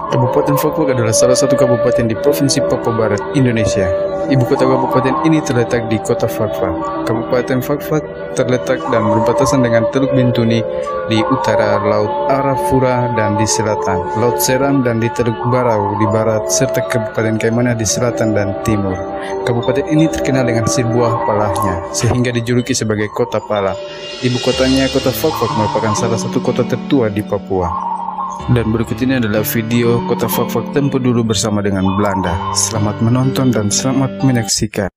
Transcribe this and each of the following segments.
Kabupaten Fakfak adalah salah satu kabupaten di Provinsi Papua Barat, Indonesia. Ibu kota kabupaten ini terletak di kota Fakfak. Kabupaten Fakfak terletak dan berbatasan dengan Teluk Bintuni di utara, Laut Arafura dan di selatan, Laut Seram dan di Teluk Barau di barat, serta Kabupaten Kaimana di selatan dan timur. Kabupaten ini terkenal dengan sebuah palahnya, sehingga dijuluki sebagai Kota Pala. Ibu kotanya, Kota Fakfak, merupakan salah satu kota tertua di Papua. Dan berikut ini adalah video Kota Fakfak tempo dulu bersama dengan Belanda. Selamat menonton dan selamat menyaksikan.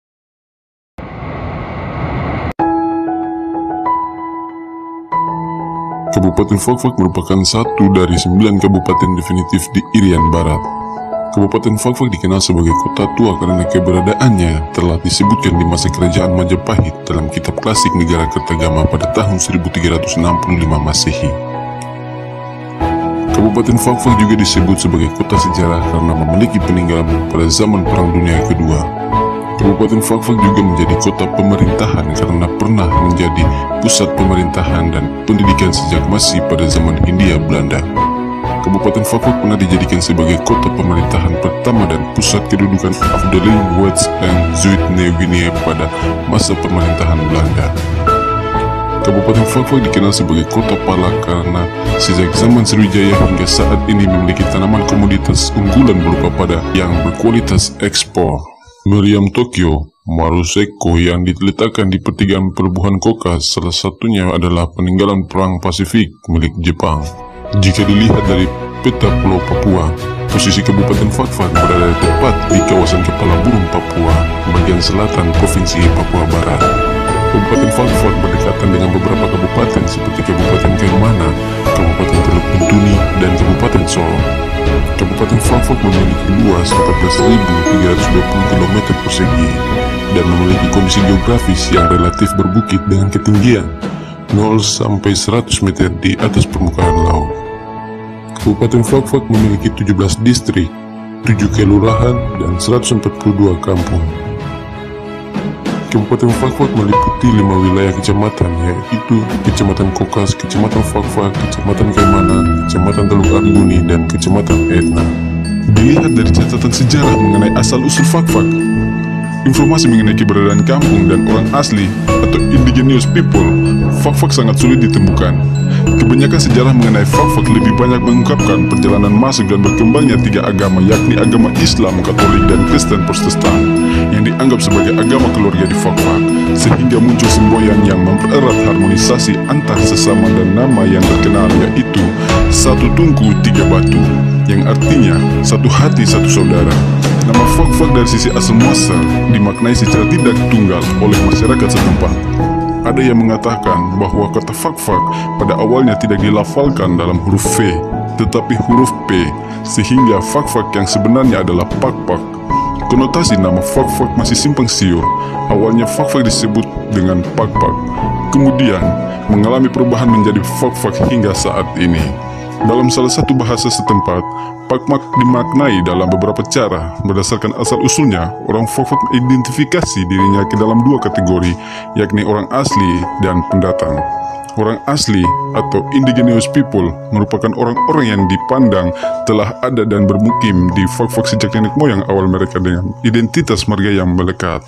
Kabupaten Fakfak merupakan satu dari 9 kabupaten definitif di Irian Barat. Kabupaten Fakfak dikenal sebagai kota tua karena keberadaannya telah disebutkan di masa kerajaan Majapahit dalam kitab klasik negara Kertagama pada tahun 1365 Masehi. Kabupaten Fakfak juga disebut sebagai kota sejarah karena memiliki peninggalan pada zaman Perang Dunia Kedua. Kabupaten Fakfak juga menjadi kota pemerintahan karena pernah menjadi pusat pemerintahan dan pendidikan sejak masih pada zaman Hindia Belanda. Kabupaten Fakfak pernah dijadikan sebagai kota pemerintahan pertama dan pusat kedudukan Afdeling West and Zuid-Nieuw-Guinea pada masa pemerintahan Belanda. Kabupaten Fakfak dikenal sebagai kota pala karena sejak zaman Sriwijaya hingga saat ini memiliki tanaman komoditas unggulan berupa pada yang berkualitas ekspor. Meriam Tokyo, Maruseko yang diletakkan di pertigaan Pelabuhan Kokas, salah satunya adalah peninggalan Perang Pasifik milik Jepang. Jika dilihat dari peta Pulau Papua, posisi Kabupaten Fakfak berada tepat di kawasan Kepala Burung Papua, bagian selatan Provinsi Papua Barat. Kabupaten Fakfak berdekatan dengan beberapa kabupaten seperti Kabupaten Kaimana, Kabupaten Teluk Bintuni, dan Kabupaten Solo. Kabupaten Fakfak memiliki luas 14.320 km persegi dan memiliki kondisi geografis yang relatif berbukit dengan ketinggian 0 sampai 100 meter di atas permukaan laut. Kabupaten Fakfak memiliki 17 distrik, 7 kelurahan, dan 142 kampung. Kabupaten Fakfak meliputi 5 wilayah kecamatan, yaitu Kecamatan Kokas, Kecamatan Fakfak, Kecamatan Kaimana, Kecamatan Teluk Arguni, dan Kecamatan Etna. Dilihat dari catatan sejarah mengenai asal-usul Fakfak, informasi mengenai keberadaan kampung dan orang asli atau indigenous people, Fakfak sangat sulit ditemukan. Kebanyakan sejarah mengenai Fakfak lebih banyak mengungkapkan perjalanan masuk dan berkembangnya 3 agama, yakni agama Islam, Katolik, dan Kristen Protestan, yang dianggap sebagai agama keluarga di Fakfak, sehingga muncul semboyan yang mempererat harmonisasi antar sesama dan nama yang terkenal, yaitu Satu Tungku Tiga Batu, yang artinya satu hati satu saudara. Nama Fakfak dari sisi asal muasal dimaknai secara tidak tunggal oleh masyarakat setempat. Ada yang mengatakan bahwa kata Fakfak pada awalnya tidak dilafalkan dalam huruf V, tetapi huruf P, sehingga Fakfak yang sebenarnya adalah Pakpak. Konotasi nama Fakfak masih simpang siur. Awalnya Fakfak disebut dengan Pakpak, kemudian mengalami perubahan menjadi Fakfak hingga saat ini. Dalam salah satu bahasa setempat, Pakmak dimaknai dalam beberapa cara. Berdasarkan asal-usulnya, orang Fakfak identifikasi dirinya ke dalam 2 kategori, yakni orang asli dan pendatang. Orang asli atau indigenous people merupakan orang-orang yang dipandang telah ada dan bermukim di Fakfak sejak nenek moyang awal mereka dengan identitas marga yang melekat.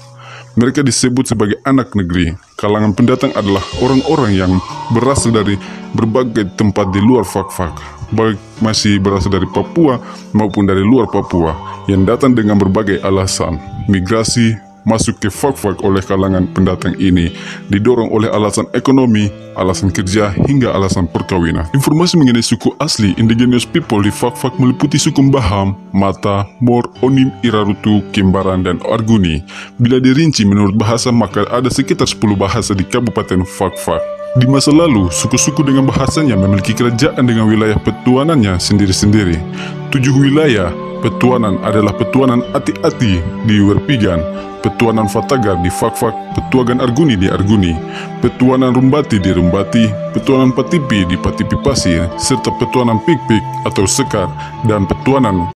Mereka disebut sebagai anak negeri. Kalangan pendatang adalah orang-orang yang berasal dari berbagai tempat di luar Fakfak, baik masih berasal dari Papua maupun dari luar Papua, yang datang dengan berbagai alasan. Migrasi masuk ke Fakfak oleh kalangan pendatang ini didorong oleh alasan ekonomi, alasan kerja, hingga alasan perkawinan. Informasi mengenai suku asli indigenous people di Fakfak meliputi suku Baham, Mata, Mor, Onim, Irarutu, Kimbaran, dan Arguni. Bila dirinci menurut bahasa, maka ada sekitar 10 bahasa di Kabupaten Fakfak. Di masa lalu, suku-suku dengan bahasanya memiliki kerajaan dengan wilayah petuanannya sendiri-sendiri. 7 wilayah petuanan adalah Petuanan Ati-Ati di Werpigan, Petuanan Fatagar di Fakfak, Petuagan Arguni di Arguni, Petuanan Rumbati di Rumbati, Petuanan Patipi di Patipi Pasir, serta Petuanan Pikpik atau Sekar, dan Petuanan